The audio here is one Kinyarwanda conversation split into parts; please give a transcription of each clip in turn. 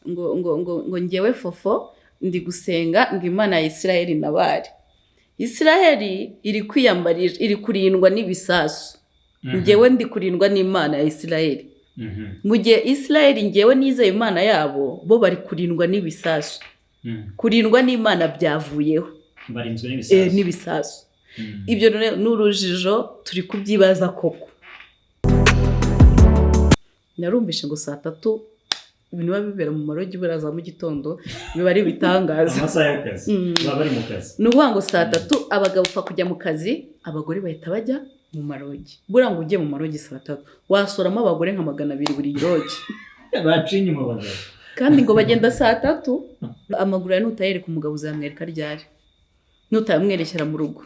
ngo ngewe fofo ndi gusenga ngo Imana ya Isiraheli nabari. Isiraheli iri kwiyambarira, iri kurindwa n'ibisasu. Ngewe ndi kurindwa n'Imana ya Isiraheli. Mu gihe Isiraheli ngewe nizeye Imana yabo, bo bari kurindwa n'ibisasu. Kurindwa n'Imana byavuyeho. Barinzwe n'ibisasu. N'ibisasu. Ibyo n'urujijo turi kubyibaza koko. Narumvishe ngo saa 3 ibintu biba bibera mu marogi baraza mu gitondo biba ari bitangaza. Amasaha y'akazi baba bari mu kazi. Nuvuga ngo saa 3 abagabo upfa kujya mu kazi, abagore bahita bajya mu marogi. Bura ngo ugiye mu marogi saa 3 wasoramo abagore nka 200 buri rogi. Bacinye mu bagabo. Kandi ngo bagenda saa 3 amaguru ya nutayere ku mugabo uzamwereka ryari. Nutamwerekera mu rugo.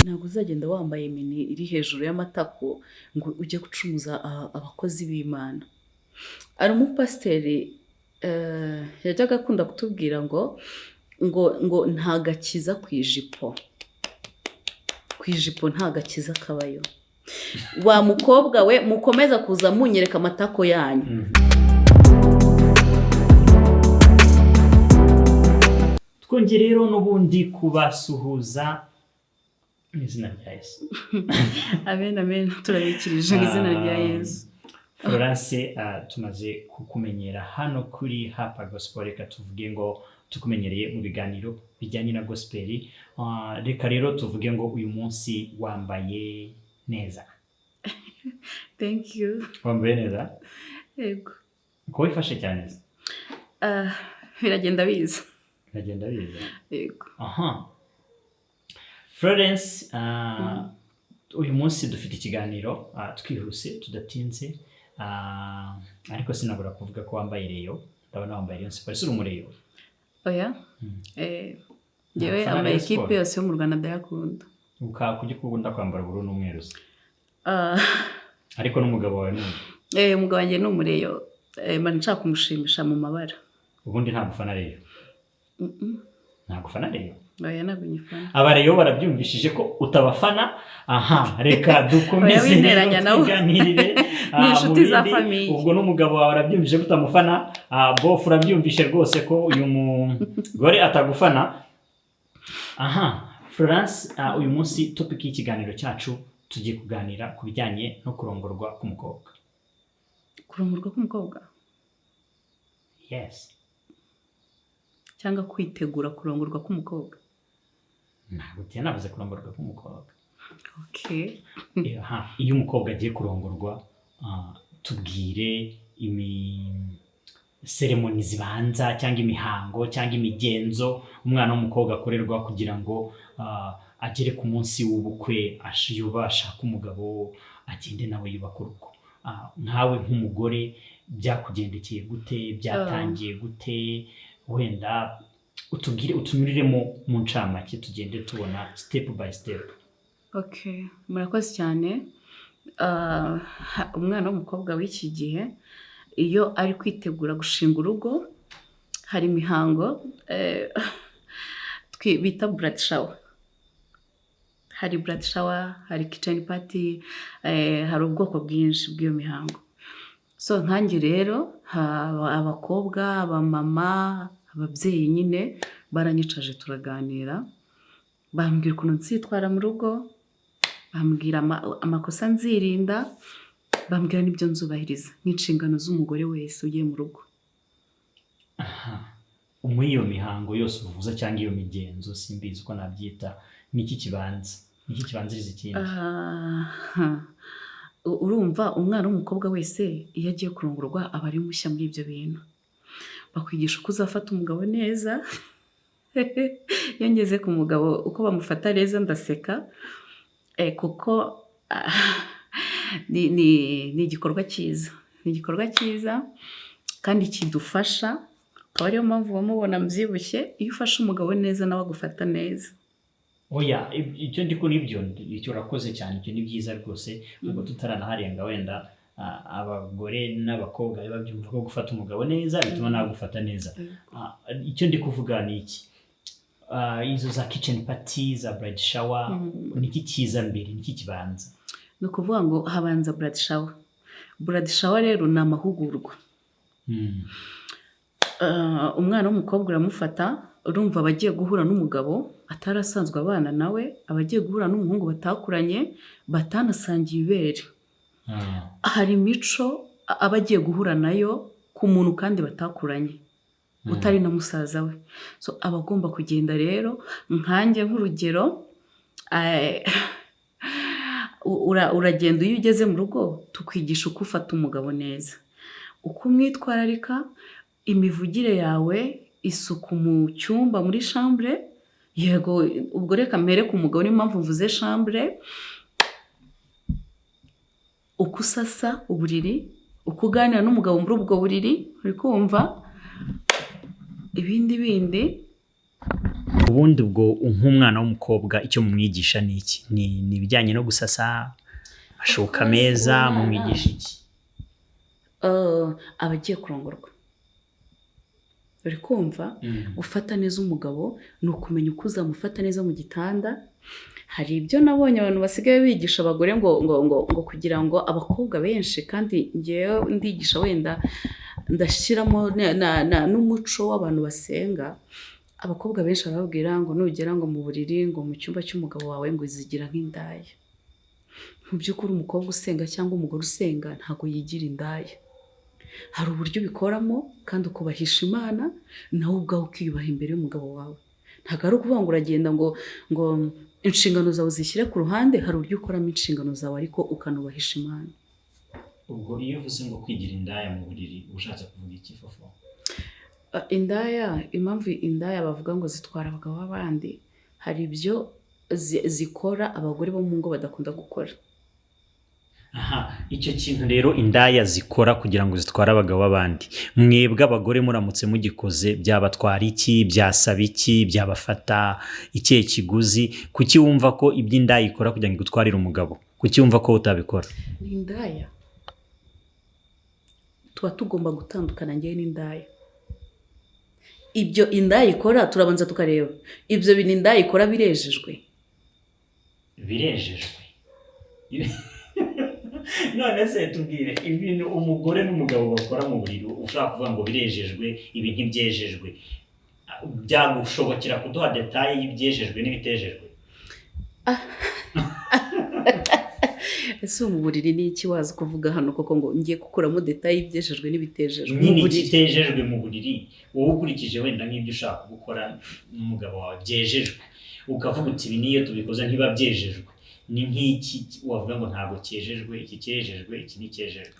Ntabwo uzagenda wambaye mini iri hejuru y'amatako ngo ujye gucumuza abakozi b'Imana. Ari umupasiteri yajyaga akunda kutubwira ngo nta gakiza ku ijipo. Ku ijipo nta gakiza kabayo. Wa mukobwa we mukomeza kuza munyereka amatako yanyu. Twongere rero n'ubundi kubasuhuza izina rya Yesu. Amen turabikirije izina rya Yesu. Florence tumaze kukumenyera hano kuri Hapa Gospel, reka tuvuge ngo tukumenyereye mu biganiro bijyanye na gospel. Reka rero tuvuge ngo uyu munsi wambaye neza. Thank you. Wambaye neza? Yego. Ko wifashe cyane? Biragenda biza. Biragenda biza. Yego. Aha. Florence, uyu munsi dufite ikiganiro twihuse tudatinze, ariko sinabura kuvuga ko wambaye reyo. Ndabona wambaye reyo siporo, uri umureyo? Oya. Ngewe ambaye ikipe yose yo mu Rwanda ndayakunda. Kujya ukunda kwambara ubururu n'umweru se? Ariko n'umugabo wawe n'umwe? Umugabo wanjye ni umureyo. Mba nshaka kumushimisha mu mabara. Ubundi nta gufana reyo? Nta gufana reyo? Oya ntabwo nyifana. Abareyo barabyumvishije ko utabafana. Aha, reka dukomeze tuganirire n'inshuti za famiye. Ubwo n'umugabo wawe arabyumvise ko utamufana, bofu urabyumvishe rwose ko uyu mugore atagufana. Aha, Florence, uyu munsi topic y'ikiganiro cyacu tugiye kuganira ku bijyanye no kurongorwa k'umukobwa. Kurongorwa k'umukobwa? Yes. Cyangwa kwitegura kurongorwa k'umukobwa? Ntabwo navuze kurongorwa k'umukobwa. Okay. Iyo umukobwa agiye kurongorwa, tubwire seremoni zibanza cyangwa imihango cyangwa imigenzo umwana w'umukobwa akorerwa kugira ngo agere ku munsi w'ubukwe, yubasha kumugabo agende nawe yubaka urugo. Nkawe nk'umugore byakugendekeye gute, byatangiye gute? Wenda utubwire, utunyuriremo mu ncamake tugende tubona step by step. Okay, murakoze cyane. Umwana w'umukobwa w'iki gihe iyo ari kwitegura gushinga urugo, hari imihango bita blood shower. Hari blood shower, hari kitchen party, hari ubwoko bwinshi bw'iyo mihango. So nkanjye rero abakobwa, abamama, ababyeyi nyine baranyicaje turaganira, bambwira ukuntu nzitwara mu rugo, bambwira amakosa nzirinda, bambwira n'ibyo nzubahiriza n'inshingano z'umugore wese ugiye mu rugo. Muri iyo mihango yose uvuza cyangwa iyo migenzo simbizi uko nabyita, niki kibanza? Niki kibanziriza ikindi? Urumva umwana w'umukobwa wese iyo agiye kurongorwa aba ari mushya muri ibyo bintu. Bakwigisha uko uzafata umugabo neza. Iyo ngeze ku mugabo uko bamufata neza ndaseka, kuko ni igikorwa cyiza. Ni igikorwa cyiza kandi kidufasha. Akaba ariyo mpamvu bamubona mbyibushye. Iyo ufashe umugabo neza nawe agufata neza. Oya, icyo ndi kuri ibyo icyo urakoze cyane, icyo ni byiza rwose. Ubwo tutaranaharenga wenda abagore n'abakobwa babyumva ko gufata umugabo neza bituma nagufata neza. Icyo ndi kuvuga ni iki? Izo za kitchen party, za bride shower, niki kiza mbere, niki kibanza? Ni ukuvuga ngo habanza bride shower. Bride shower rero ni amahugurwa. umwana w'umukobwa uramufata, urumva aba agiye guhura n'umugabo atari asanzwe abana nawe, aba agiye guhura n'umuhungu batakuranye, batanasangiye ibere. Hari imico aba agiye guhura nayo ku muntu kandi batakuranye, utari na musaza we. So aba agomba kugenda rero, nkanjye nk'urugero, uragenda iyo ugeze mu rugo tukwigisha uko ufata umugabo neza, uko umwitwararika, imivugire yawe, isuku mu cyumba muri chambre. Yego ubwo reka mpere ku mugabo, niyo mpamvu mvuze chambre. Uko usasa uburiri, uko uganira n'umugabo muri ubwo buriri, uri kumva ibindi bindi. Ubundi ubwo nk'umwana w'umukobwa icyo mumwigisha ni iki? Ni ibijyanye no gusasa, amashuka meza, mumwigisha iki? Abagiye kurongorwa, uri kumva, gufata neza umugabo ni ukumenya uko uzamufata neza mu gitanda. Hari ibyo nabonye abantu basigaye bigisha abagore ngo kugira ngo, abakobwa benshi, kandi ngewe ndigisha, wenda ndashyiramo n'umuco w'abantu basenga. Abakobwa benshi barababwira ngo nugera ngo mu buriri, ngo mu cyumba cy'umugabo wawe, ngo izigira nk'indaya. Mu by'ukuri umukobwa usenga cyangwa umugore usenga ntabwo yigira indaya. Hari uburyo ubikoramo kandi ukubahisha Imana, nawe ubwawe ukiyubaha imbere y'umugabo wawe. Ntabwo ari ukuvuga ngo uragenda ngo inshingano zawe zishyire ku ruhande. Hari uburyo ukoramo inshingano zawe ariko ukanubahisha Imana. Ubwo iyo uvuze ngo kwigira indaya mu buriri ushatse kuvuga iki Fofo? Indaya, impamvu indaya bavuga ngo zitwara abagabo b'abandi, hari ibyo zikora abagore bo mu ngo badakunda gukora. Icyo kintu rero indaya zikora kugira ngo zitware abagabo b'abandi, mwebwe abagore muramutse mugikoze byabatwara iki? Byasaba iki? Byabafata ikihe kiguzi? Kuki wumva ko iby'indaya ikora kugira ngo igutwarire umugabo, kuki wumva ko utabikora? Indaya tuba tugomba gutandukana njyewe n'indaya. Ibyo indaya ikora turabanza tukareba, ibyo bintu indaya ikora birejejwe? Birejejwe? None se tubwire, ibintu umugore n'umugabo bakora mu buriri ushaka kuvuga ngo birejejwe, ibi ntibyejejwe, byagushobokera kuduha detaye y'ibyejejwe n'ibitejejwe? Ese mu buriri ni iki wazi kuvuga hano koko ngo ngiye gukuramo detaye y'ibyejejwe n'ibitejejwe? Nyine ikitejejwe mu buriri wowe ukurikije wenda nk'ibyo ushaka gukora n'umugabo wawe byejejwe, ukavuga uti ibi niyo tubikoze ntiba byejejwe, ni nk'iki wavuga ngo ntabwo cyejejwe, iki cyejejwe, iki nticyejejwe?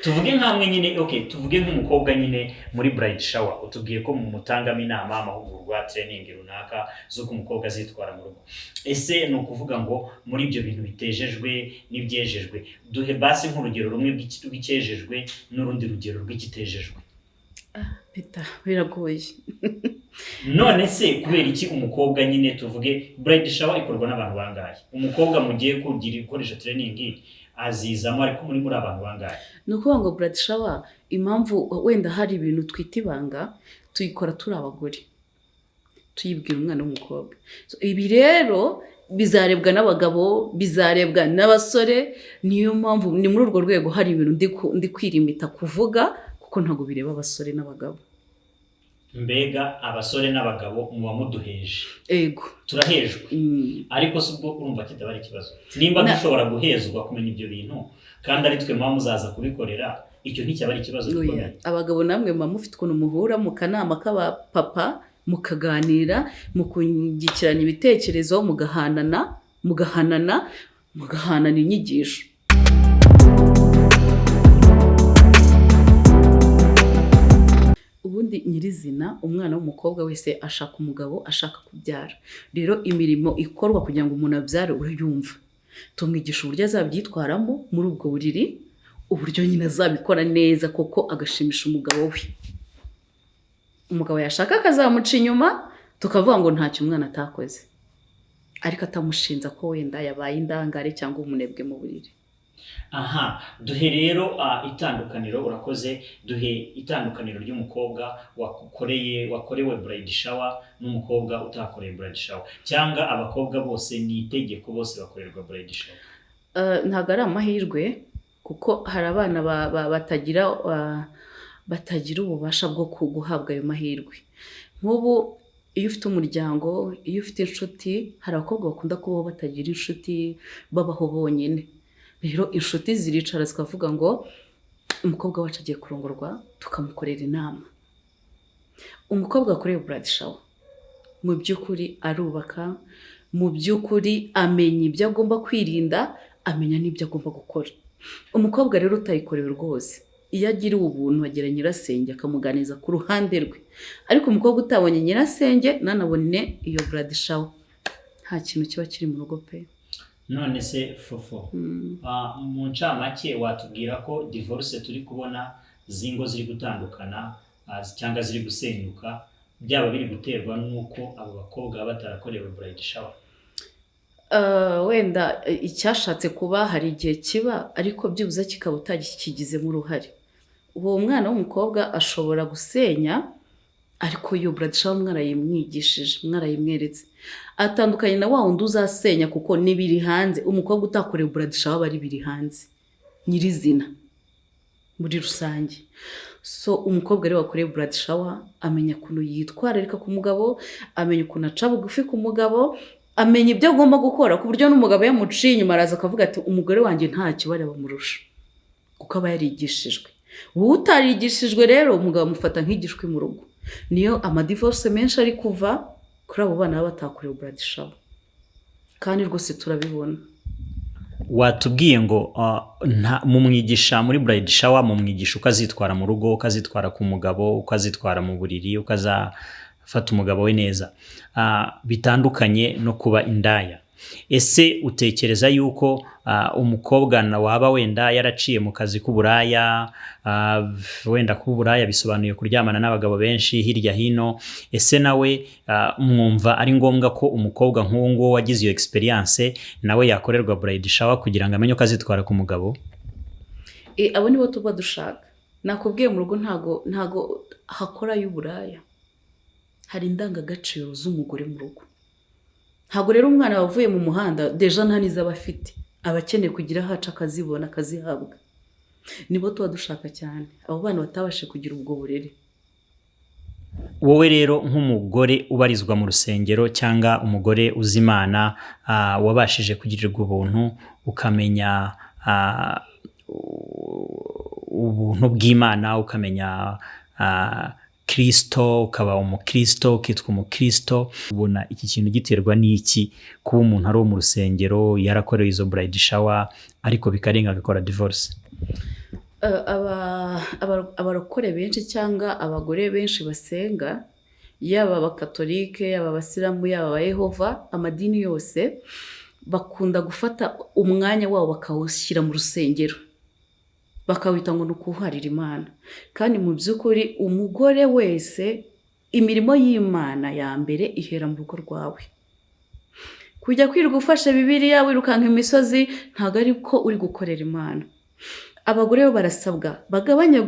Tuvuge nkamwe nyine, tuvuge nk'umukobwa nyine muri bride shower, utubwiye ko mutangamo inama, amahugurwa, training runaka z'uko umukobwa azitwara mu rugo. Ese ni ukuvuga ngo muri ibyo bintu bitejejwe n'ibyejejwe, duhe basi nk'urugero rumwe rw'icyejejwe n'urundi rugero rw'ikitejejwe. Biragoye. None se kubera iki umukobwa nyine, tuvuge bride shower ikorwa n'abantu bangahe? Umukobwa mugiye kugira ikoresha training azizamo, ariko muri abantu bangahe? Ni ukuvuga ngo bride shower, impamvu wenda hari ibintu twita ibanga, tuyikora turi abagore, tuyibwira umwana w'umukobwa. Ibi rero bizarebwa n'abagabo, bizarebwa n'abasore. Niyo mpamvu ni muri urwo rwego hari ibintu ndi kwirimita kuvuga, kuko ntabwo bireba abasore n'abagabo. Mbega abasore n'abagabo muba muduheje? Ego turahejwe. Ariko si ubwo urumva kitaba ari ikibazo? Nimba dushobora guhezwa kumenya ibyo bintu kandi ari twe muba muzaza kubikorera, icyo nticyaba ari ikibazo gikomeye? Abagabo namwe muba mufite ukuntu muhura mu kanama k'abapapa, mukaganira, mukungikiranya ibitekerezo, mugahanana inyigisho. Ubundi nyirizina umwana w'umukobwa wese ashaka umugabo, ashaka kubyara. Rero imirimo ikorwa kugira ngo umuntu abyare urayumva. Tumwigisha uburyo azabyitwaramo muri ubwo buriri, uburyo nyine azabikora neza koko agashimisha umugabo we. Umugabo yashaka akazamuca inyuma, tukavuga ngo ntacyo umwana atakoze, ariko atamushinza ko wenda yabaye indangare cyangwa umunebwe mu buriri. Duhe rero itandukaniro, urakoze, duhe itandukaniro ry'umukobwa wakorewe bride shower n'umukobwa utakoreye bride shower, cyangwa abakobwa bose ni itegeko bose bakorerwa bride shower? Ntabwo ari amahirwe, kuko hari abana batagira batagira ububasha bwo guhabwa ayo mahirwe. Nk'ubu iyo ufite umuryango, iyo ufite inshuti, hari abakobwa bakunda kubaho batagira inshuti, babaho bonyine. Rero inshuti ziricara zikavuga ngo umukobwa wacu agiye kurongorwa, tukamukorera inama. Umukobwa wakorewe blood shower mu by'ukuri arubaka, mu by'ukuri amenya ibyo agomba kwirinda, amenya n'ibyo agomba gukora. Umukobwa rero utayikorewe rwose, iyo agiriwe ubuntu agera nyirasenge akamuganiza ku ruhande rwe, ariko umukobwa utabonye nyirasenge nanabone iyo blood shower, nta kintu kiba kiri mu rugo pe. None se Fofo, mu ncamake watubwira ko divorce turi kubona zingo ziri gutandukana cyangwa ziri gusenyuka, byaba biri guterwa n'uko abo bakobwa batarakorewe blood shower? Wenda icyashatse kuba hari igihe kiba, ariko byibuze kikaba utagikigizemo uruhare. Uwo mwana w'umukobwa ashobora gusenya, ariko iyo blood shower mwarayimwigishije, mwarayimweretse. Atandukanye na wa wundi uzasenya kuko nibiri hanze. Umukobwa utakorewe blood shower bari biri hanze nyirizina muri rusange. So umukobwa rero wakorewe blood shower amenya ukuntu yitwararika ku mugabo, amenya ukuntu aca bugufi ku mugabo, amenya ibyo agomba gukora, ku buryo n'umugabo yamuciye inyuma araza akavuga ati umugore wanjye ntacyo bari bamurusha, kuko aba yarigishijwe. Wowe utarigishijwe rero umugabo amufata nk'igishwi mu rugo. Niyo amadivorce menshi ari kuva kuri abo bana baba batakorewe blood shower, kandi rwose turabibona. Watubwiye ngo mu mwigisha muri blood shower, mu mwigisha ukazitwara mu rugo, ukazitwara ku mugabo, ukazitwara mu buriri, ukazafata umugabo we neza, bitandukanye no kuba indaya. Ese utekereza yuko umukobwa na waba wenda yaraciye mu kazi k'uburaya, wenda k'uburaya bisobanuye kuryamana n'abagabo benshi hirya hino, ese nawe mwumva ari ngombwa ko umukobwa nk'uwo wagize iyo experience nawe yakorerwa blood shower kugira ngo amenye ko azitwara ku mugabo? Abo nibo tuba dushaka. Nakubwiye mu rugo ntago hakora y'uburaya, hari indangagaciro z'umugore mu rugo. Ntago rero umwana wavuye mu muhanda deja nta niza bafite, abakeneye kugira haca akazibona akazihabwa. Nibo tuba dushaka cyane, abo bana batabashe kugira ubwo burere. Wowe rero nk'umugore ubarizwa mu rusengero cyangwa umugore uzimana, wabashije kugirirwa ubuntu, ukamenya ubuntu bw'Imana, ukamenya Kristo, ukaba umukristo, ukitwa umukristo, ubona iki kintu giterwa n'iki kuba umuntu ari mu rusengero yarakorewe izo blood shower ariko bikarenga agakora divorce? Abarokore benshi cyangwa abagore benshi basenga, yaba abakatolike, yaba abasilamu, yaba abayehova, amadini yose bakunda gufata umwanya wabo bakawushyira mu rusengero, bakawita ngo nukuharira Imana. Kandi mu by'ukuri umugore wese imirimo y'Imana ya mbere ihera mu rugo rwawe. Kujya kwirirwa ufashe Bibiliya wirukanka imisozi ntago ari ko uri gukorera Imana. Abagore bo barasabwa bagabanya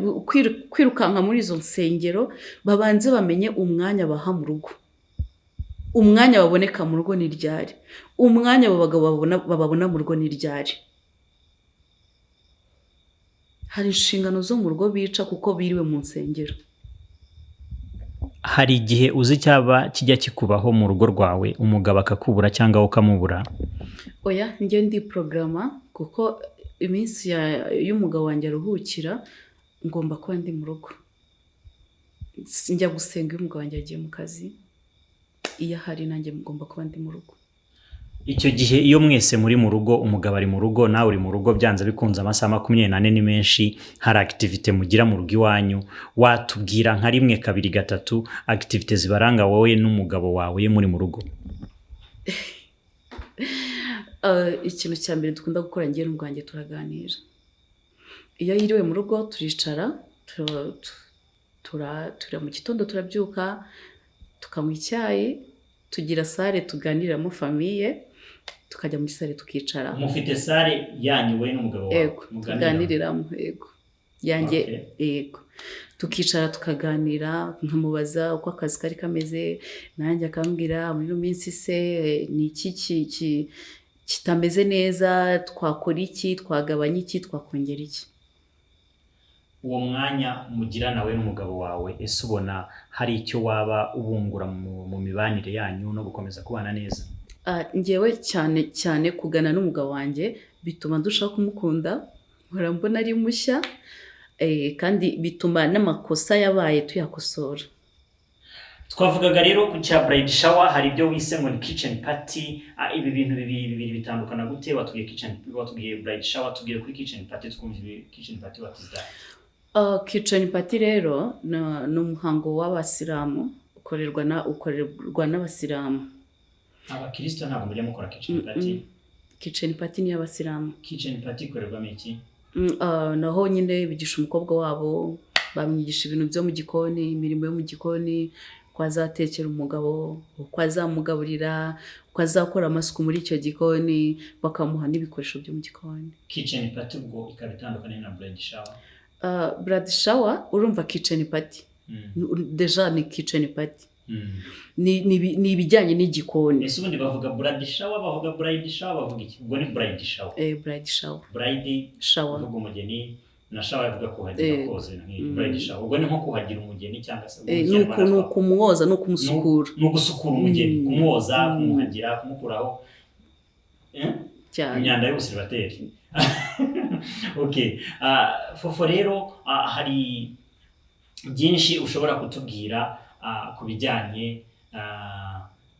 kwirukanka muri izo nsengero, babanze bamenye umwanya baha mu rugo. Umwanya baboneka mu rugo ni ryari, umwanya abo bagabo bababona mu rugo ni ryari. Hari inshingano zo mu rugo bica kuko biriwe mu nsengero. Hari igihe uzi cyaba kijya kikubaho mu rugo rwawe umugabo akakubura cyangwa ukamubura? Oya, njye ndi programa kuko iminsi y'umugabo wanjye aruhukira ngomba kuba ndi mu rugo. Njya gusenga iyo umugabo wanjye yagiye mu kazi, iyo hari nanjye ngomba kuba ndi mu rugo. Icyo gihe iyo mwese muri mu rugo, umugabo ari mu rugo nawe uri mu rugo, byanze bikunze amasaha 24 ni menshi, hari activity mugira mu rugo iwanyu, watubwira nka rimwe kabiri gatatu activity zibaranga wowe n'umugabo wawe muri mu rugo? Ikintu cya mbere dukunda gukora ngiye n'ubwanjye turaganira. Iyo yiriwe mu rugo turicara, tura mu gitondo turabyuka, tukanywa icyayi, tugira sale tuganiriramo famille, tukajya muri sale tukicara. Mufite sale yanyu we n'umugabo wawe? Yego, tuganiriramo, yego. Yanjye, yego. Tukicara tukaganira, nkamubaza uko akazi kari kameze, nanjye akambwira muri minsi se ni iki kitameze neza, twakora iki, twagabanya iki, twakongera iki. uwo mwanya mugira nawe n'umugabo wawe, ese ubona hari icyo waba ubungura mu mibanire yanyu no gukomeza kubana neza? Njyewe cyane cyane kugana n'umugabo wanjye bituma ndushaho kumukunda, nkora mbona ari mushya, kandi bituma n'amakosa yabaye tuyakosora. Twavugaga rero ku cya bride shower, hari ibyo wise ngo ni kitchen party. Ibi bintu bibiri bitandukana gute? Watubwiye bride shower, tubwiye kuri kitchen party, twumva kitchen party, what is that? Kitchen party rero ni umuhango w'abasilamu ukorerwa n'abasilamu. Abakristo ntabwo mujya mukora kitchen party? Kitchen party ni y'abasilamu. Kitchen party ikorerwamo iki? Naho nyine bigisha umukobwa wabo, bamwigisha ibintu byo mu gikoni, imirimo yo mu gikoni, ko azatekera umugabo, ko azamugaburira, ko azakora amasuku muri icyo gikoni, bakamuha n'ibikoresho byo mu gikoni. Kitchen party ubwo ikaba itandukanye na bride shower? Bride shower urumva kitchen party deja ni kitchen party, ni ibijyanye n'igikoni. Ese ubundi bavuga bride shower, bavuga bride shower, bavuga iki? Ubwo ni bride shower. Bride shower. Bride shower bavuga umugeni, na shower bavuga kuhagira koze. Bride shower ubwo ni nko kuhagira umugeni cyangwa se ni ukumwoza, ni ukumusukura, ni ugusukura umugeni, kumwoza, kumuhagira, kumukuraho imyanda y'ubusiribateri. Okay. Fofo rero hari byinshi ushobora kutubwira ku bijyanye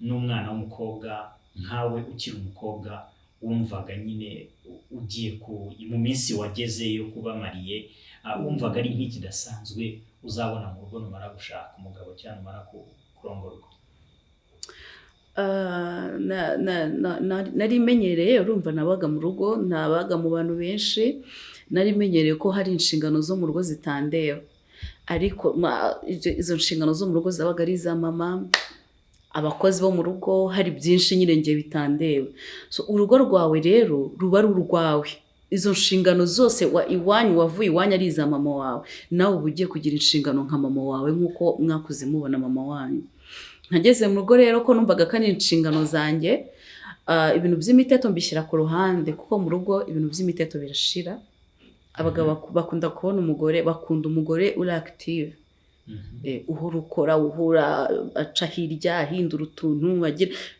n'umwana w'umukobwa nkawe ukiri umukobwa, wumvaga nyine ugiye mu minsi wagezeyo kuba mariye, wumvaga ari nk'ikidasanzwe uzabona mu rugo numara gushaka umugabo cyangwa numara kurongorwa? Nari menyereye, urumva nabaga mu rugo, nabaga mu bantu benshi, nari menyereye ko hari inshingano zo mu rugo zitandeba, ariko izo nshingano zo mu rugo zabaga ari za mama, abakozi bo mu rugo, hari byinshi nyine ngiye bitandeba. So urugo rwawe rero ruba ari urwawe, izo nshingano zose iwanyu wavuye iwanyu ari iza mama wawe, nawe uba ugiye kugira inshingano nka mama wawe nk'uko mwakuze mubona mama wanyu. Nkageze mu rugo rero ko numvaga ko ari inshingano zanjye, ibintu by'imiteto mbishyira ku ruhande, kuko mu rugo ibintu by'imiteto birashira. Abagabo bakunda kubona umugore, bakunda umugore uri active, uhora ukora, uhora aca hirya, ahindura utuntu,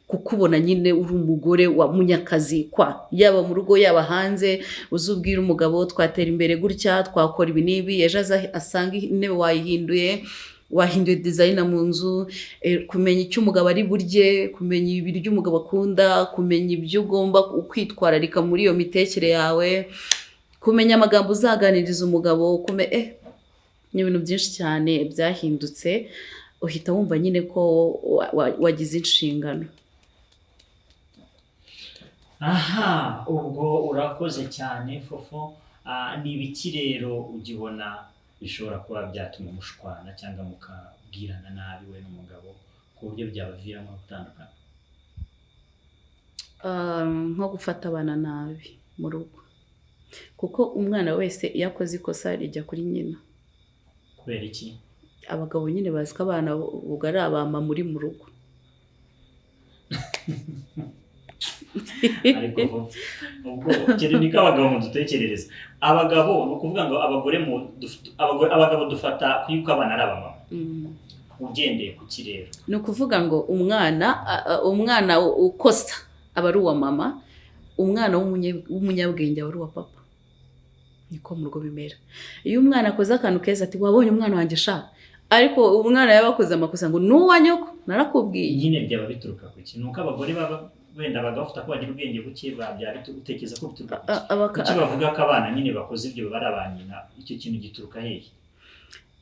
kukubona nyine uri umugore wa munyakazi, yaba mu rugo yaba hanze. Uzubwira umugabo twatera imbere gutya, twakora ibi n'ibi, ejo asanga intebe wahinduye design mu nzu, kumenya icyo umugabo ari burye, kumenya ibiryo umugabo akunda, kumenya ibyo ugomba kwitwararika muri iyo mitekere yawe, kumenya amagambo uzaganiriza umugabo, ni ibintu byinshi cyane byahindutse. Uhita wumva nyine ko wagize inshingano. Aha, ubwo urakoze cyane Fofo. Ni ibiki rero ugibona bishobora kuba byatuma mushwana cyangwa mukabwirana nabi we n'umugabo ku buryo byabaviramo gutandukana? Nko gufata abana nabi mu rugo, kuko umwana wese iyo akoze ikosa rijya kuri nyina. Kubera iki? Abagabo nyine bazi ko abana ubwo ari abama muri mu rugo. Ariko ubwo kiri niko abagabo mudutekerereza. Abagabo ni ukuvuga ngo abagabo dufata yuko abana ari abamama. Ugendeye ku kirero, ni ukuvuga ngo umwana ukosa aba ari uwa mama, umwana w'umunyabwenge aba ari uwa papa. Niko mu rugo bimera. Iyo umwana akoze akantu keza ati wabonye umwana wanjye sha, ariko umwana yabakoze amakosa ngo nuwa nyoko narakubwiye. Nyine byaba bituruka ku kintu, nuko abagore baba wenda bagafata ko bagira ubwenge buke, babyara utekereza ko bituruka kuki bavuga ko abana nyine bakoze ibyo bari abanyina, icyo kintu gituruka hehe?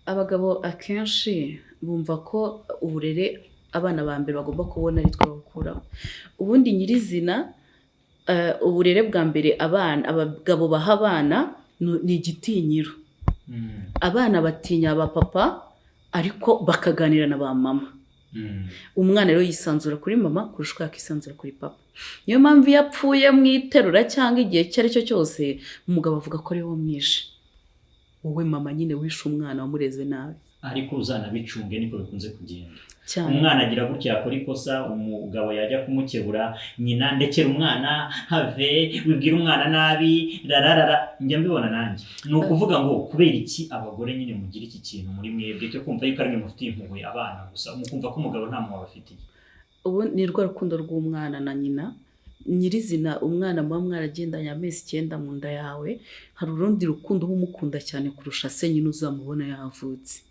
Abagabo akenshi bumva ko uburere abana ba mbere bagomba kubona ari twe bakuraho. Ubundi nyirizina uburere bwa mbere abagabo baha abana ni igitinyiro. Abana batinya aba papa ariko bakaganira na ba mama. Umwana rero yisanzura kuri mama kurusha uko yakisanzura kuri papa. Niyo mpamvu iyo apfuye mu iterura cyangwa igihe icyo ari cyo cyose, umugabo avuga ko ari we wamwishe. wowe mama nyine wishe umwana wamureze nabi. ariko uzanabicunge niko bikunze kugenda. Cyane. Umwana agira gutya yakora ikosa, umugabo yajya kumukebura, nyina ndekera umwana have, wibwira umwana nabi, rararara, njya mbibona nanjye. Ni ukuvuga ngo kubera iki abagore nyine mugira iki kintu muri mwebwe cyo kumva yuko ari mwe mufitiye impuhwe abana gusa, mukumva ko umugabo nta mpuhwe abafitiye. Ubu ni rwa rukundo rw'umwana na nyina, nyirizina umwana muba mwaragendanye amezi 9 mu nda yawe, hari urundi rukundo uba umukunda cyane kurusha se nyine uzamubona yavutse.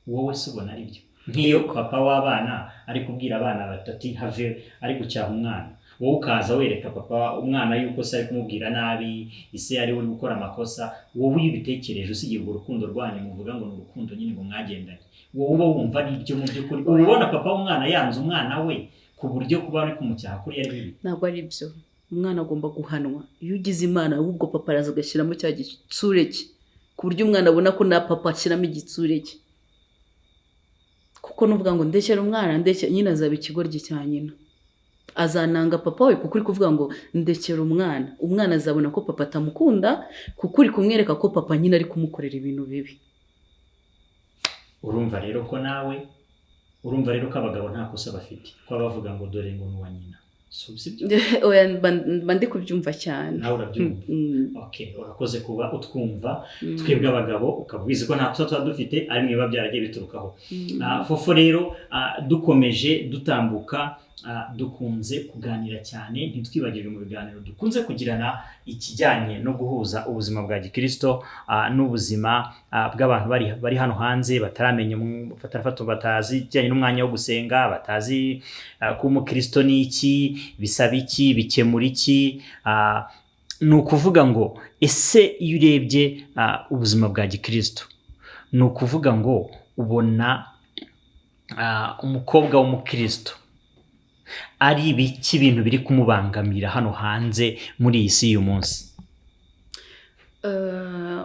Wowe se ubona ari byo? Nk'iyo papa w'abana ari kubwira abana batati have, ari gucyaha umwana, wowe ukaza wereka papa umwana yuko se ari kumubwira nabi, ise ari uri gukora amakosa, wowe iyo ubitekereje usigiye urwo rukundo rwanyu muvuga ngo ni urukundo nyine ngo mwagendanye, wowe uba wumva ari ibyo mu by'ukuri? Ubona papa w'umwana yanze umwana we ku buryo kuba ari kumucyaha kuri ari bibi? Ntabwo ari byo. Umwana agomba guhanwa. Iyo ugize Imana ahubwo papa araza agashyiramo cya gitsure cye, ku buryo umwana abona ko na papa ashyiramo igitsure cye. Kuko nuvuga ngo ndekera umwana, ndekera nyina azaba ikigoryi cya nyina. Azananga papa we kuko uri kuvuga ngo ndekera umwana. Umwana azabona ko papa atamukunda kuko uri kumwereka ko papa nyina ari kumukorera ibintu bibi. Urumva rero ko abagabo nta kosa bafite, ko bavuga ngo dore ngo nuwa nyina. Oya bandi kubyumva cyane. Nawe urabyumva? Okay, urakoze kuba utwumva. Twebwe abagabo ukabwiza ko nta kosa tuba dufite, ari mwiba byaragiye biturukaho. Fofo rero dukomeje dutambuka, dukunze kuganira cyane, ntitwibagirwe mu biganiro dukunze kugirana ikijyanye no guhuza ubuzima bwa gikristo n'ubuzima bw'abantu bari hano hanze bataramenya batazi kijyanye n'umwanya wo gusenga, batazi ko umukristo ni iki, bisaba iki, bikemura iki. Ni ukuvuga ngo ese iyo urebye ubuzima bwa gikristo, ni ukuvuga ngo ubona umukobwa w'umukristo ari ibiki ibintu biri kumubangamira hano hanze muri iyi si y'uyu munsi?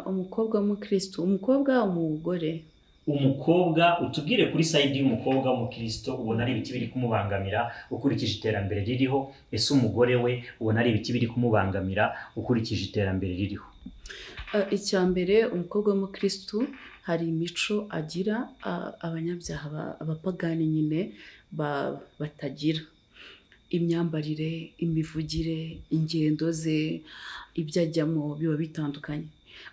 Umukobwa w'umukristo, umukobwa umugore. Umukobwa, utubwire kuri side y'umukobwa w'umukristo ubona ari ibiki biri kumubangamira ukurikije iterambere ririho. Ese umugore we ubona ari ibiki biri kumubangamira ukurikije iterambere ririho? Icyambere, umukobwa w'umukristo hari imico agira abanyabyaha abapagani nyine batagira. Imyambarire, imivugire, ingendo ze, ibyo ajyamo biba bitandukanye.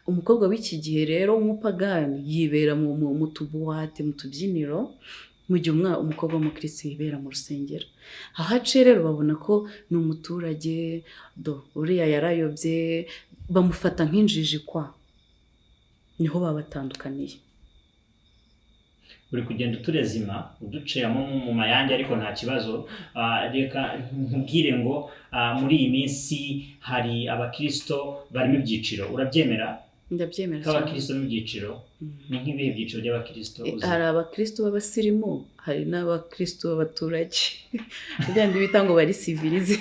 Umukobwa w'iki gihe rero w'umupagani yibera mu tubuwate, mu tubyiniro, mu gihe umukobwa w'umukristo yibera mu rusengero. Ahace rero babona ko ni umuturage, uriya yarayobye, bamufata nk'injiji kwa. Niho babatandukaniye. Uri kugenda uturezima uduceyamo mu mayange, ariko nta kibazo. Reka nkubwire ngo muri iyi minsi hari abakristo barimo ibyiciro, urabyemera? Ndabyemera cyane. Abakristo mu byiciro, ni nk'ibihe byiciro by'abakristo? Hari abakristo b'abasirimu, hari n'abakristo b'abaturage. Byandi bita ngo bari civilize.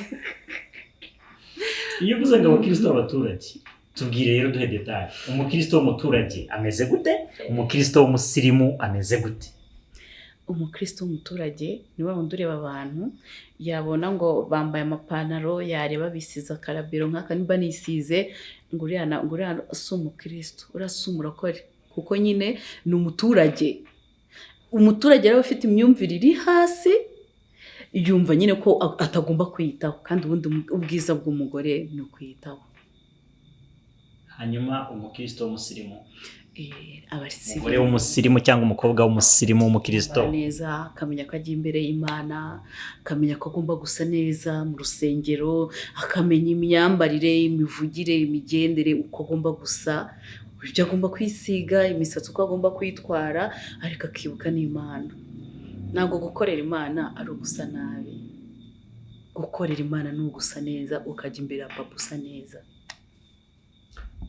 Iyo uvuze ngo abakristo b'abaturage, tubwire rero duhe detail. Umukristo w'umuturage ameze gute? Umukristo w'umusirimu ameze gute? Umukristo w'umuturage ni wa wundi ureba abantu, yabona ngo bambaye amapantaro, yareba bisize akarabiro nk'aka, niba nisize ngo uriya si umukristo, urasa umurokore, kuko nyine ni umuturage. Umuturage rero ufite imyumvire iri hasi, yumva nyine ko atagomba kwiyitaho, kandi ubundi ubwiza bw'umugore ni ukwiyitaho. Hanyuma umukristo w'umusirimu, umugore w'umusirimu cyangwa umukobwa w'umusirimu w'umukristo neza, akamenya ko ajya imbere y'Imana, akamenya ko agomba gusa neza mu rusengero, akamenya imyambarire, imivugire, imigendere, uko agomba gusa, ibyo agomba kwisiga, imisatsi uko agomba kwitwara, ariko akibuka n'Imana. Ntabwo gukorera Imana ari ugusa nabi. Gukorera Imana ni ugusa neza, ukajya imbere ya papa usa neza.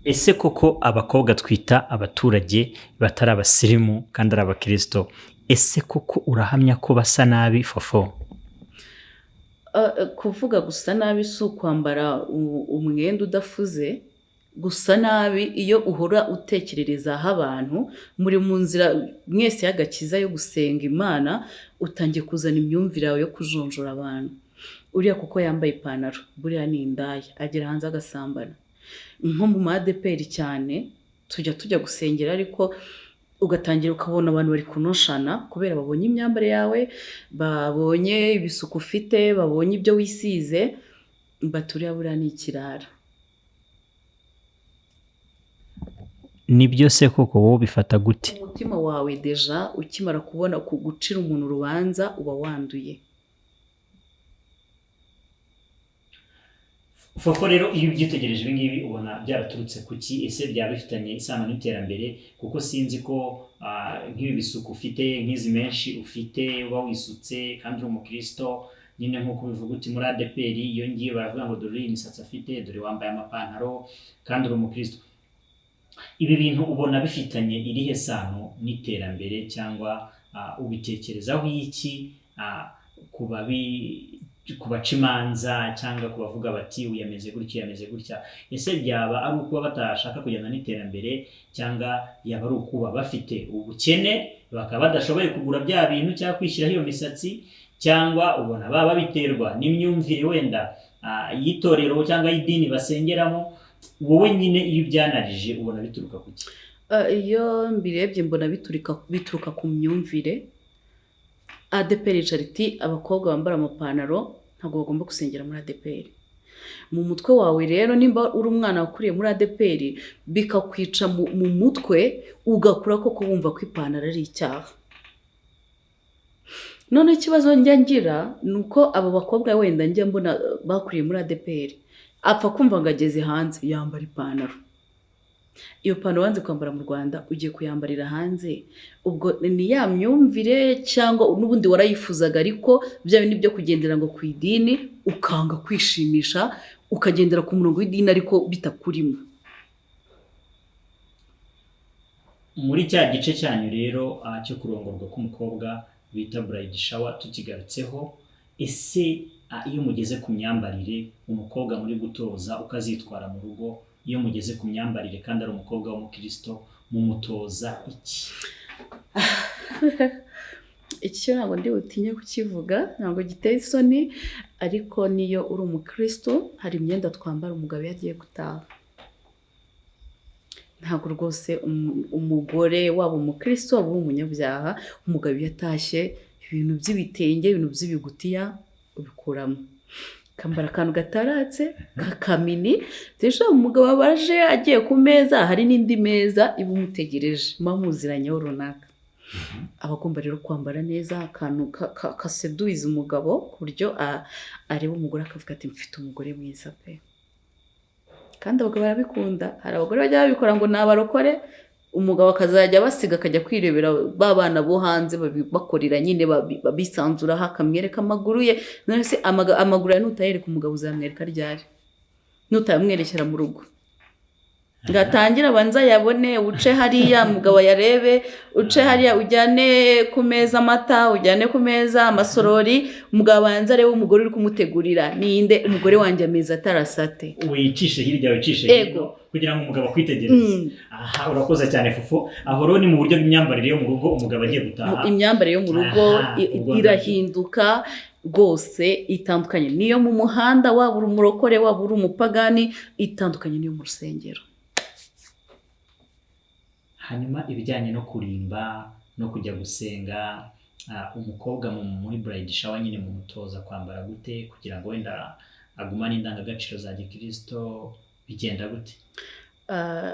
Ese koko abakobwa twita abaturage batari abasirimu kandi ari abakristo, ese koko urahamya ko basa nabi Fofo? Kuvuga gusa nabi si ukwambara umwenda udafuze. Gusa nabi iyo uhora utekerereza aho abantu muri mu nzira mwese y'agakiza yo gusenga Imana, utangiye kuzana imyumvire yawe yo kujonjora abantu. Uriya kuko yambaye ipantaro, buriya ni indaya, agera hanze agasambana. Nko mu madeperi cyane, tujya gusengera ariko ugatangira ukabona abantu bari kunoshana kubera babonye imyambaro yawe, babonye ibisuku ufite, babonye ibyo wisize, baturiya buriya ni ikirara. nibyo se koko wowe bifata gute? Umutima wawe deja ukimara kubona gucira umuntu urubanza uba wanduye. Fofo rero iyo ubyitegereje ibi ngibi ubona byaraturutse kuki? Ese byaba bifitanye isano n'iterambere? Kuko sinzi ko nk'ibi bisuku ufite, nk'izi menshi ufite uba wisutse kandi uri umukristo, nyine nk'uko bivuga uti muri ADPR iyo ngiye baravuga ngo dore imisatsi afite, dore wambaye amapantaro kandi uri umukristo. Ibi bintu ubona bifitanye irihe sano n'iterambere cyangwa ubitekerezaho iki ku baca imanza cyangwa ku bavuga bati uyameze gutya yameze gutya? Ese byaba ari ukuba batashaka kujyana n'iterambere cyangwa yaba ari ukuba bafite ubukene bakaba badashoboye kugura bya bintu cyangwa kwishyiraho iyo misatsi, cyangwa ubona baba biterwa n'imyumvire wenda y'itorero cyangwa y'idini basengeramo? Wowe nyine iyo ubyanarije ubona bituruka kuki? Iyo mbirebye mbona bituruka ku myumvire. ADPR Charity abakobwa bambara amapantaro ntabwo bagomba gusengera muri ADPR. Mu mutwe wawe rero nimba uri umwana wakuriye muri ADPR bikakwica mu mutwe ugakura koko wumva ko ipantaro ari icyaha. None ikibazo njya ngira nuko abo bakobwa wenda njya mbona bakuriye muri ADPR apfa kumva ngo ageze hanze yambara ipantaro. Iyo pantaro wanze kwambara mu Rwanda ugiye kuyambarira hanze, ubwo ni ya myumvire cyangwa n'ubundi warayifuzaga ariko bya bindi byo kugendera ngo ku idini ukanga kwishimisha ukagendera ku murongo w'idini ariko bitakurimo. Muri cya gice cyanyu rero cyo kurongorwa k'umukobwa bita bride shower tukigarutseho, ese iyo mugeze ku myambarire umukobwa muri gutoza ukazitwara mu rugo, iyo mugeze ku myambarire kandi ari umukobwa w'umukristo mumutoza iki? Icyo ntabwo ndi butinye kukivuga, ntabwo giteye isoni, ariko niyo uri umukristo hari imyenda twambara umugabo yagiye gutaha. Ntabwo rwose umugore waba umukristo waba umunyabyaha, umugabo yatashye ibintu by'ibitenge, ibintu by'ibigutiya ubikuramo, kambara akantu gataratse kakamini. Deja umugabo abaje agiye ku meza hari n'indi meza iba umutegereje mamuziranyeho runaka. Abagomba rero kwambara neza akantu kaseduiza umugabo ku buryo areba umugore akavuga ati mfite umugore mwiza pe. Kandi abagabo barabikunda. Hari abagore bajya babikora ngo nabarokore, umugabo akazajya basiga akajya kwirebera babana bo hanze bakorera nyine babisanzuraho akamwereka amaguru ye. None se amaguru ya nutayereka umugabo uzamwereka ryari? Nutayamwerekera mu rugo ngatangira abanza yabone, uce hariya umugabo yarebe, uce hariya ujyane ku meza amata, ujyane ku meza amasorori, umugabo abanza arebe umugore uri kumutegurira ninde umugore wanjye ameza atarasate. Wicishe hirya wicishe hino kugira ngo umugabo akwitegereze. Aha urakoze cyane Fufu. Aho rero ni mu buryo bw'imyambarire yo mu rugo umugabo agiye gutaha. Imyambarire yo mu rugo irahinduka rwose, itandukanye niyo mu muhanda, waba uri umurokore waba uri umupagani, itandukanye niyo mu rusengero. Hanyuma ibijyanye no kurimba no kujya gusenga, umukobwa muri bride shower nyine mu mutoza kwambara gute kugira ngo wenda agumane indangagaciro za gikristo, bigenda gute?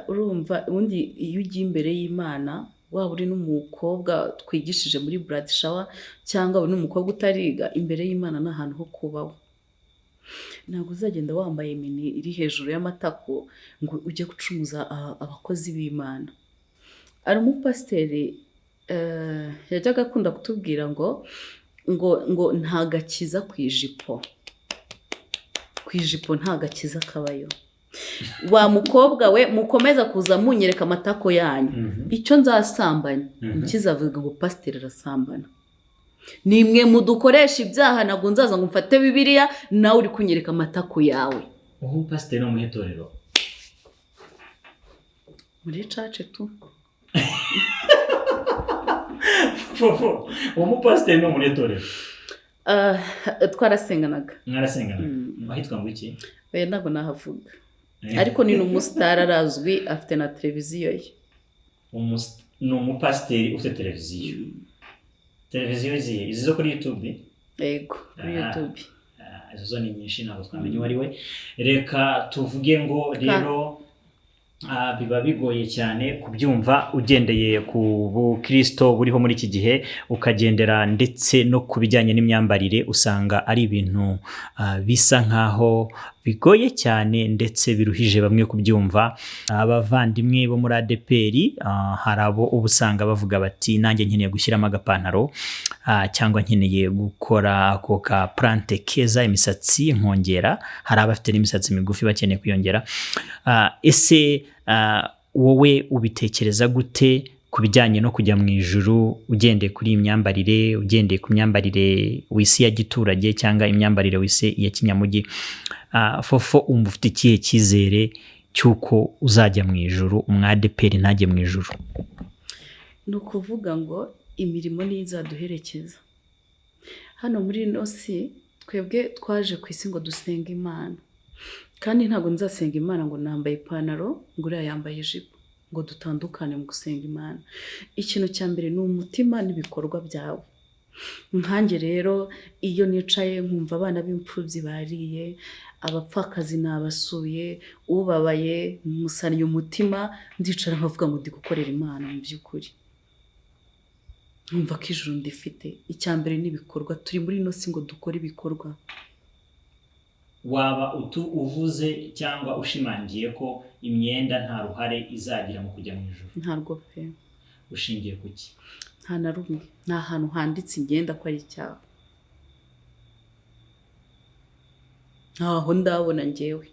Urumva ubundi iyo ugiye imbere y'Imana, waba uri n'umukobwa twigishije muri bride shower cyangwa uri n'umukobwa utariga, imbere y'Imana ni ahantu ho kubaho. Ntabwo uzagenda wambaye mini iri hejuru y'amatako ngo ujye gucumuza abakozi b'Imana. Ari umupasiteri yajyaga akunda kutubwira ngo nta gakiza ku ijipo nta gakiza kabayo. Wa mukobwa we mukomeza kuza munyereka amatako yanyu, icyo nzasambanya nkizavuga ngo pasiteri arasambana. Nimwe mudukoresha ibyaha, ntabwo nzaza ngo mfate Bibiliya nawe uri kunyereka amatako yawe. Ubu pasiteri no mu itorero muri church tu Fufu, uwo mupasiteri no muri itorero twarasenganaga. Mwarasenganaga? Ahitwa ngo iki? Ntabwo nahavuga. ariko ni n'umusitari arazwi afite na televiziyo ye. Ni umupasiteri ufite televiziyo izi zo kuri YouTube. Yego, kuri YouTube. Izo ni nyinshi ntabwo twamenye uwo ari we. Reka tuvuge ngo rero biba bigoye cyane kubyumva ugendeye ku bukristo buriho muri iki gihe, ukagendera ndetse no kubijyanye n'imyambarire, usanga ari ibintu bisa nkaho bigoye cyane ndetse biruhije bamwe kubyumva. Abavandimwe bo muri ADPR hari abo ubusanga bavuga bati nanjye nkeneye gushyiramo agapantaro cyangwa nkeneye gukora ako ka plante keza imisatsi nkongera. Hari abafite n'imisatsi migufi bakeneye kwiyongera. Ese wowe ubitekereza gute ku bijyanye no kujya mu ijuru ugendeye kuri iyi myambarire, ugendeye ku myambarire w'isi ya giturage cyangwa imyambarire w'isi ya kinyamujyi? Fofo umva ufite ikihe cyizere cy'uko uzajya mu ijuru, umwadeperi ntajye mu ijuru? Ni ukuvuga ngo imirimo niyo izaduherekeza hano muri ino si. Twebwe twaje ku isi ngo dusenge Imana, kandi ntabwo nzasenga Imana ngo nambaye ipantaro ngo uriya yambaye ijipo ngo dutandukane mu gusenga Imana. Ikintu cya mbere ni umutima n'ibikorwa byawe. Nkanjye rero iyo nicaye nkumva abana b'imfubyi bariye, abapfakazi nabasuye, ubabaye musannye umutima, ndicara nkavuga ngo ndi gukorera Imana mu by'ukuri. Nkumva ko ijuru ndifite. Icya mbere ni ibikorwa. Turi muri ino si ngo dukore ibikorwa. Waba uvuze cyangwa ushimangiye ko imyenda nta ruhare izagira mu kujya mu ijuru? Ntarwo pe. Ushingiye ku ki? Nta na rumwe. Nta hantu handitse imyenda ko ari icyaha. Ntaho ndabona njyewe.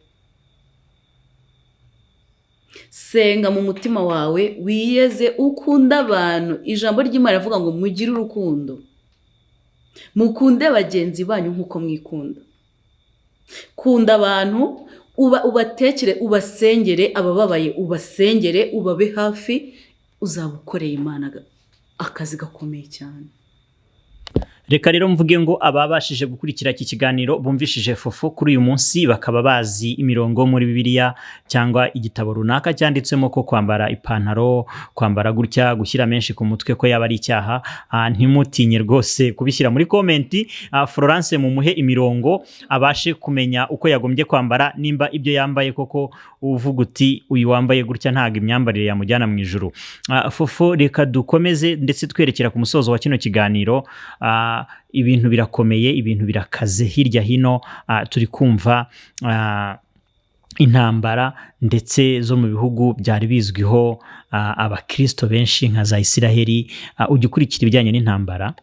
Senga mu mutima wawe, wiyeze, ukunda abantu. Ijambo ry'Imana rivuga ngo mugire urukundo, mukunde bagenzi banyu nk'uko mwikunda. Kunda abantu, ubatekere, ubasengere, abababaye ubasengere, ubabe hafi, uzaba ukoreye Imana akazi gakomeye cyane. Reka rero mvuge ngo ababashije gukurikira iki kiganiro bumvishije Fofo kuri uyu munsi, bakaba bazi imirongo muri Bibiliya cyangwa igitabo runaka cyanditsemo ko kwambara ipantaro, kwambara gutya, gushyira menshi ku mutwe ko yaba ari icyaha. Ntimutinye rwose kubishyira muri komenti. Florence mumuhe imirongo abashe kumenya uko yagombye kwambara, nimba ibyo yambaye koko uvuga uti uyu wambaye gutya ntago imyambarire yamujyana mu ijuru. Fofo reka dukomeze ndetse twerekera ku musozo wa kino kiganiro. Ibintu birakomeye, ibintu birakaze hirya hino. Turi kumva intambara ndetse zo mu bihugu byari bizwiho abakristo benshi nka za Isiraheli. Ujya ukurikira ibijyanye n'intambara?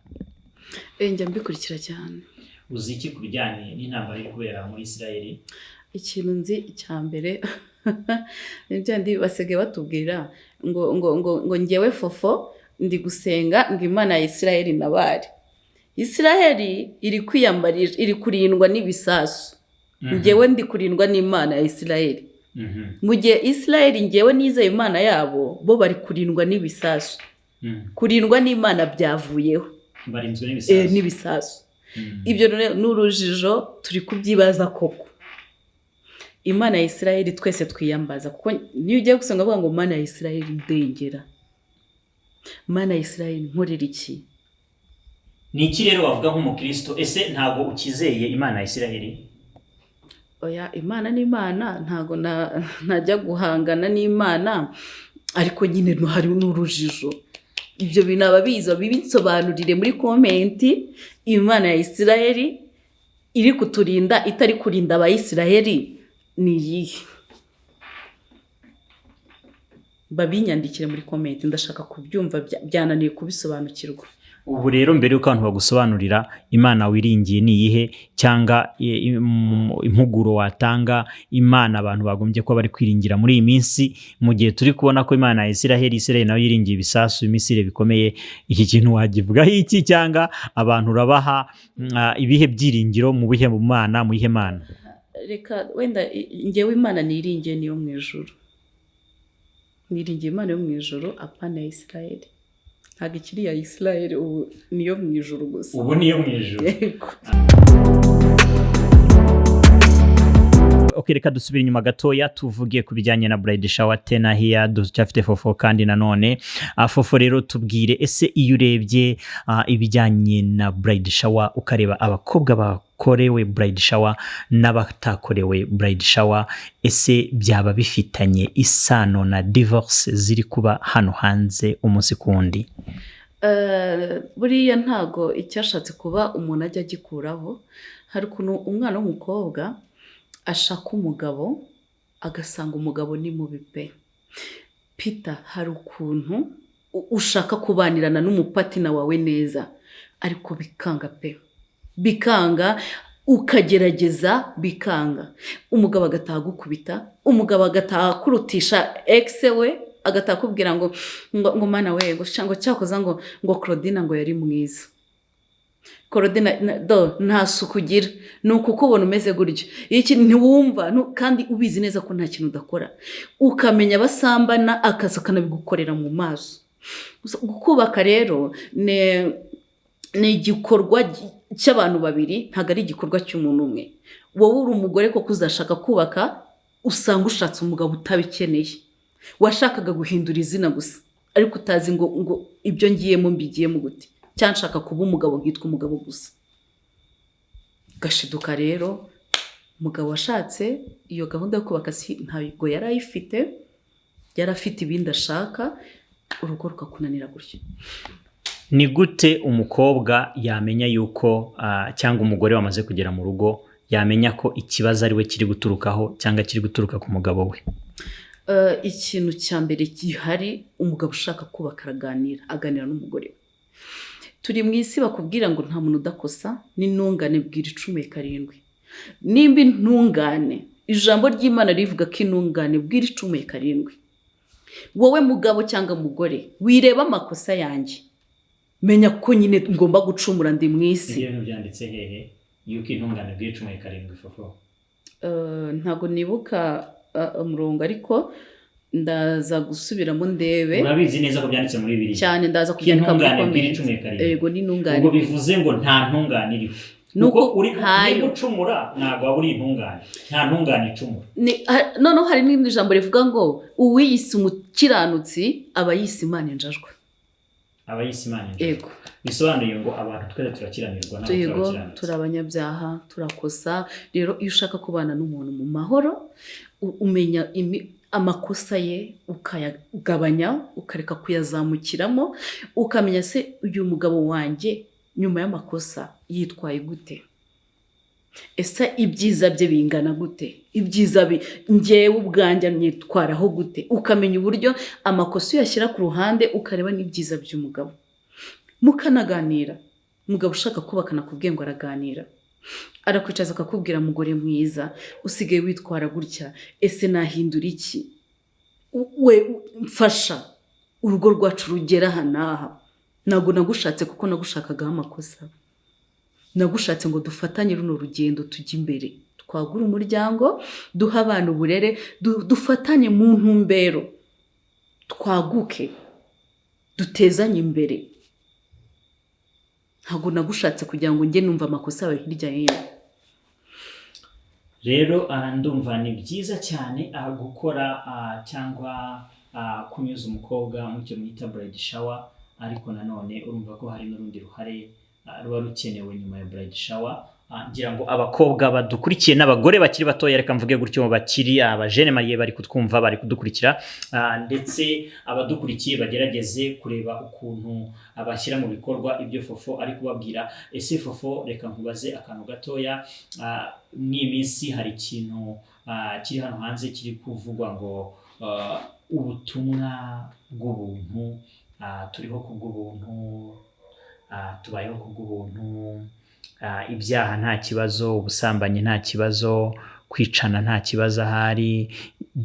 Njya mbikurikira cyane. Uzi iki ku bijyanye n'intambara iri kubera muri Isiraheli? Ikintu nzi icya mbere n'ibyo basigaye batubwira ngo njyewe Fofo ndi gusenga ngo Imana ya Isiraheli nabari. Isiraheli iri kwiyambarira, iri kurindwa n'ibisasu. Njyewe ndi kurindwa n'Imana ya Isiraheli. Mu gihe Isiraheli njyewe nizeye Imana yabo, bo bari kurindwa n'ibisasu. Kurindwa n'Imana byavuyeho. Barinzwe n'ibisasu. N'ibisasu. Ibyo n'urujijo turi kubyibaza koko. Imana ya Isiraheli twese twiyambaza, kuko niyo ugiye gusenga avuga ngo Imana ya Isiraheli ndengera. Imana ya Isiraheli nkorera iki? Ni iki rero wavuga nk'umukristo? Ese ntago ukizeye Imana ya Isiraheli? Oya, Imana ni Imana, ntago najya guhangana n'Imana, ariko nyine hari n'urujijo. Ibyo bintu ababizi bibinsobanurire muri komenti. Imana ya Isiraheli iri kuturinda, itari kurinda abayisiraheli ni iyihe? Babinyandikire muri komenti, ndashaka kubyumva, byananiye kubisobanukirwa. Ubu rero mbere yuko abantu bagusobanurira Imana wiringiye ni iyihe, cyangwa impuguro watanga, Imana abantu bagombye kuba bari kwiringira muri iyi minsi, mu gihe turi kubona ko Imana ya Isiraheli nayo yiringiye ibisasu, Misiri bikomeye, iki kintu wagivugaho iki? Cyangwa abantu urabaha ibihe byiringiro mu bihe mu Mana, mu ihe Mana? Reka wenda njyewe Imana niringiye niyo mu ijuru. Niringiye Imana yo mu ijuru, apana ya Isiraheli. Ntabwo ikiri ya Isiraheli, ubu niyo mu ijuru gusa. Ubu niyo mu ijuru. okay, reka dusubire inyuma gatoya tuvuge ku bijyanye na bride shower tena hiya ducyafite Fofo kandi nanone Fofo rero tubwire ese iyo urebye ibijyanye na bride shower ukareba abakobwa bakorewe bride shower n'abatakorewe bride shower ese byaba bifitanye isano na divorce ziri kuba hano hanze umunsi kundi? Buriya ntago icyashatse kuba umuntu ajya agikuraho. Hari ukuntu umwana w'umukobwa ashaka umugabo agasanga umugabo ni mubi pe. Peter, hari ukuntu ushaka kubanirana n'umupatina wawe neza ariko bikanga pe, bikanga, ukagerageza bikanga. Umugabo agataha gukubita, umugabo agataha kurutisha ex we, agataha kubwira ngo mana we ngo cyakoza ngo Claudine ngo yari mwiza. Claudine nta suku ugira, nuko ukubona umeze gutyo. Iki ntiwumva kandi ubizi neza ko nta kintu udakora, ukamenya basambana akaza kanabigukorera mu maso. Gukubaka rero ni igikorwa cy'abantu babiri, ntago ari igikorwa cy'umuntu umwe. Wowe uri umugore koko uzashaka kubaka, usanga ushatse umugabo utabikeneye, washakaga guhindura izina gusa ariko utazi ngo ibyo ngiyemo mbigiyemo gute, cyangwa nshaka kuba umugabo nkitwa umugabo gusa. Gashiduka rero umugabo washatse iyo gahunda yo kubaka ntabwo yari ayifite, yari afite ibindi ashaka, urugo rukakunanira gutyo. Ni gute umukobwa yamenya yuko cyangwa umugore wamaze kugera mu rugo yamenya ko ikibazo ari we kiri guturukaho cyangwa kiri guturuka ku mugabo we? Ikintu cya mbere gihari, umugabo ushaka kubaka aganira n'umugore we. Turi mu isi bakubwira ngo nta muntu udakosa, n'intungane bwira 17. Nimba intungane, ijambo ry'Imana rivuga ko intungane bwira 17. Wowe mugabo cyangwa mugore wireba amakosa yanjye, menya ko nyine ngomba gucumura ndi mu isi. Ibyo byanditse hehe yuko intungane bwira 17 Fofo? Ntago nibuka umurongo ariko ndaza gusubiramo ndebe. Urabizi neza ko byanditse muri Bibiliya cyane, ndaza kubyandika muri comment. Yego, ni intungane. Ubwo bivuze ngo nta ntungane iriho, nuko uri gucumura ntabwo waba uri intungane, nta ntungane icumura. Noneho hari n'indi jambo rivuga ngo uwiyise umukiranutsi aba yise Imana injajwa. Abayisi Imana injajwa. Yego. Bisobanuye ngo abantu twese turakiranirwa n'abakiranutsi. Turi abanyabyaha, turakosa. Rero iyo ushaka kubana n'umuntu mu mahoro, umenya amakosa ye ukayagabanya, ukareka kuyazamukiramo, ukamenya se uyu mugabo wanjye nyuma y'amakosa yitwaye gute, ese ibyiza bye bingana gute, ibyiza njyewe ubwanjye nyitwaraho gute. Ukamenya uburyo amakosa uyashyira ku ruhande, ukareba n'ibyiza by'umugabo, mukanaganira. Umugabo ushaka kubaka nakubwiye ngo araganira, arakwicaza akakubwira mugore mwiza, usigaye witwara gutya, ese nahindura iki, we mfasha urugo rwacu rugera aha n'aha. Ntabwo nagushatse kuko nagushakagaho amakosa, nagushatse ngo dufatanye runo rugendo tujye imbere, twagura umuryango, duha abantu uburere, dufatanye mu ntumbero, twaguke, dutezanye imbere. Ntabwo nagushatse kugira ngo njye numva amakosa yawe hirya hino. Rero ndumva ni byiza cyane gukora cyangwa kunyuza umukobwa mu cyo mwita bride shower, ariko nanone urumva ko hari n'urundi ruhare ruba rukenewe nyuma ya bride shower. Ngira ngo abakobwa badukurikiye n'abagore bakiri batoya, reka mvuge gutyo, bakiri abajene mariye bari kutwumva, bari kudukurikira, ndetse abadukurikiye bagerageze kureba ukuntu abashyira mu bikorwa ibyo Fofo ari kubabwira. Ese Fofo, reka nkubaze akantu gatoya. Mw'iminsi hari ikintu kiri hano hanze kiri kuvugwa ngo ubutumwa bw'ubuntu, turiho kubw'ubuntu, tubayeho kubw'ubuntu, ibyaha nta kibazo, ubusambanyi nta kibazo, kwicana nta kibazo ahari.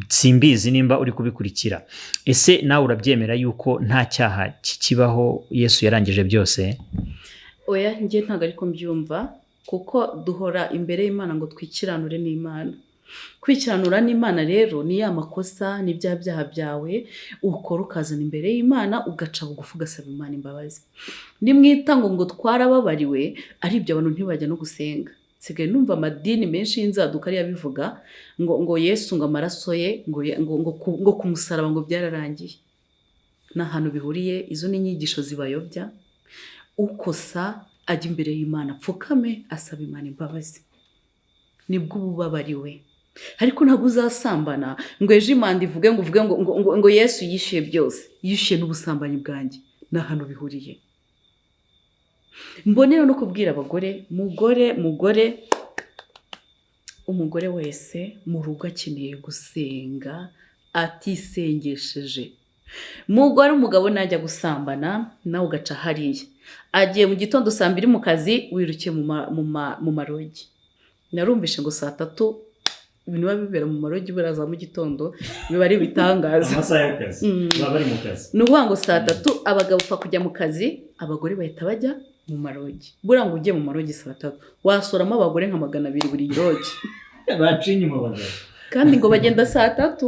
Simbizi nimba uri kubikurikira. Ese nawe urabyemera yuko nta cyaha kikibaho, Yesu yarangije byose? Oya, njye ntabwo ariko mbyumva, kuko duhora imbere y'Imana ngo twikiranure n'Imana. Kwikiranura n'Imana rero ni ya makosa, ni bya byaha byawe ukora ukazana imbere y'Imana, ugaca bugufi ugasaba Imana imbabazi. Nimwita ngo twarababariwe, ari ibyo abantu ntibajya no gusenga. nsigaye numva amadini menshi y'inzaduka ari yabivuga ngo Yesu ngo amaraso ye ngo ku musaraba ngo byararangiye. Nta hantu bihuriye, izo ni inyigisho zibayobya. Ukosa ajya imbere y'Imana, apfukame asaba Imana imbabazi, nibwo ububabariwe. Ariko ntabwo uzasambana ngo ejo Imana ivuge ngo Yesu yishyuye byose, yishyuye n'ubusambanyi bwanjye. Nta hantu bihuriye. Mbonera no kubwira abagore, umugore wese mu rugo akeneye gusenga atisengesheje. Umugabo najya gusambana nawe ugaca hariya, agiye mu gitondo saa 2 mu kazi, wirukiye mu marogi. Narumvishe ngo saa 3 ibintu biba bibera mu marogi baraza mu gitondo, biba ari bitangaza. Amasaha y'akazi baba bari mu kazi. Nuvuga ngo saa 3 abagabo upfa kujya mu kazi, abagore bahita bajya mu marogi. Buriya ngo ugiye mu marogi saa 3 wasoramo abagore nka 200 buri rogi. Bacinye mu bagabo. Kandi ngo bagenda saa 3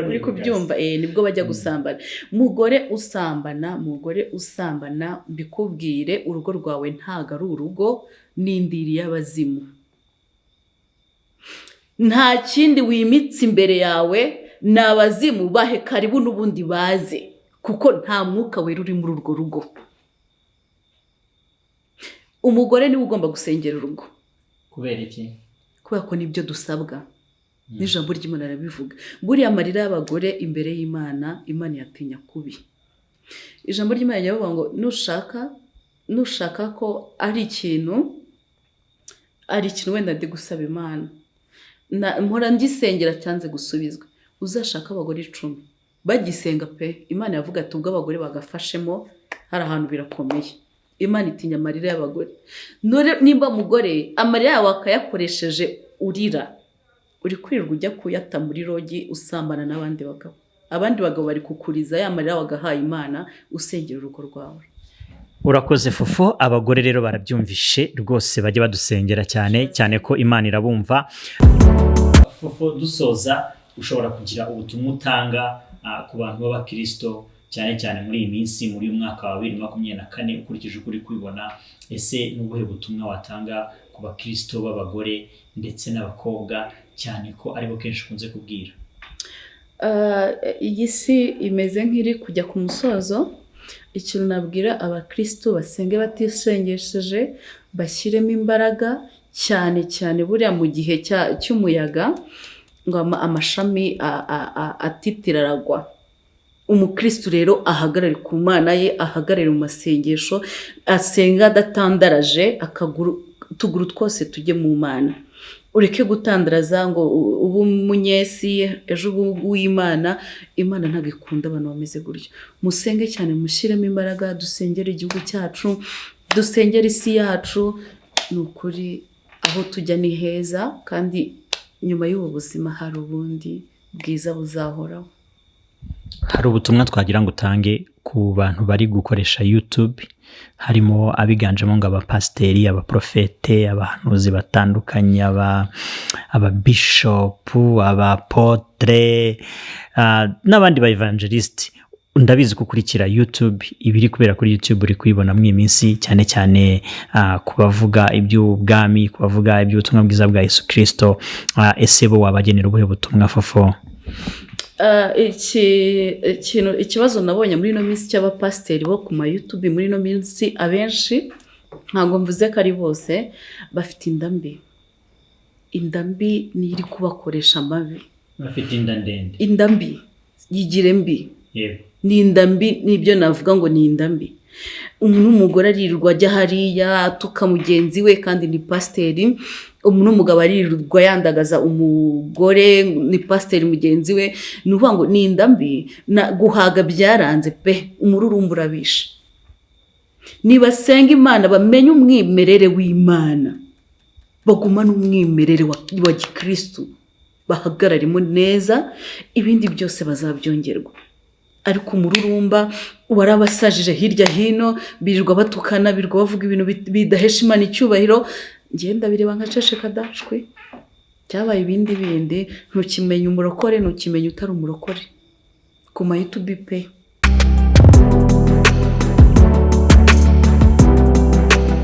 uri kubyumva, nibwo bajya gusambana. Mugore usambana mbikubwire, urugo rwawe ntago ari urugo, n'indiri y'abazimu. Nta kindi wimitse imbere yawe, n'abazimu bahe karibu n'ubundi baze, kuko nta mwuka wera uri muri urwo rugo. Umugore niwe ugomba gusengera urugo. Kubera iki? Kubera ko nibyo dusabwa. N'ijambo ry'Imana arabivuga. Buriya amarira y'abagore imbere y'Imana, Imana yatinya kubi. Ijambo ry'Imana ryavuga ngo nushaka ko ari ikintu wenda ndi gusaba Imana, mpora ngisengera cyanze gusubizwa, uzashaka abagore 10 bagisenga pe, Imana yavuga ati ubwo abagore bagafashemo hari ahantu birakomeye. Imana itinya amarira y'abagore. Nore nimba mugore amarira yawe akayakoresheje urira, uri kwirirwa ujya kuyata muri rogi usambana n'abandi bagabo. Abandi bagabo bari kukuriza ya marira wagahaye Imana, usengera urugo rwawe. Urakoze Fofo. Abagore rero barabyumvishe rwose, bajye badusengera cyane ko Imana irabumva. Fofo, dusoza, ushobora kugira ubutumwa utanga ku bantu b'abakristo cyane muri iyi minsi, muri uyu mwaka wa 2024 ukurikije ukuri kwibona, ese n'ubuhe butumwa watanga ku bakristo b'abagore ndetse n'abakobwa, cyane ko aribo kenshi ukunze kubwira? Iyi si imeze nk'iri kujya ku musozo. Ikintu nabwira abakristo, basenge batisengesheje, bashyiremo imbaraga cyane buriya mu gihe cy'umuyaga ngo amashami atitira aragwa. Umukristo rero ahagarare ku Mana ye, ahagarare mu masengesho, asenga adatandaraje, tuguru twose tujye mu Mana. Ureke gutandaraza ngo ubu munyesi ejo w'Imana. Imana ntabwo ikunda abantu bameze gutyo. Musenge cyane, mushyiremo imbaraga, dusengere igihugu cyacu, dusengere isi yacu. Ni ukuri aho tujya ni heza, kandi nyuma y'ubu buzima hari ubundi bwiza buzahoraho. Hari ubutumwa twagira ngo utange ku bantu bari gukoresha YouTube, harimo abiganjemo ngo abapasiteri, abaprofete, abahanuzi batandukanye, ababishopu, abapotre, n'abandi ba evangelist. Ndabizi gukurikira YouTube, ibiri kubera kuri YouTube uri kwibona mu iminsi, cyane kubavuga iby'ubwami, kubavuga iby'ubutumwa bwiza bwa Yesu Kristo. Ese bo wabagenera ubuhe butumwa Fofo? Ikibazo nabonye muri ino minsi cy'abapasiteri bo ku ma YouTube muri ino minsi, abenshi ntabwo mvuze ko ari bose, bafite indambi ni iri kubakoresha amabi. Bafite inda ndende. Indambi yigire mbi. Yego. Ni indambi, nibyo navuga ngo ni indambi. Umugore aririrwa ajya hariya tuka mugenzi we kandi ni pasiteri. Umugabo aririrwa yandagaza umugore, ni pasiteri mugenzi we. Ni ukuvuga ngo ni indambi, guhaga byaranze pe, umururumba urabishe. Nibasenga Imana, bamenye umwimerere w'Imana, bagumana umwimerere wa gikristo, bahagararimo neza, ibindi byose bazabyongerwa. Ariko umururumba warabasajije hirya hino, birirwa batukana, birirwa bavuga ibintu bidahesha Imana icyubahiro. Ngenda bireba nkaceceka dashwe. Cyabaye ibindi ntukimenya umurokore, ntukimenya utari umurokore ku ma YouTube pe.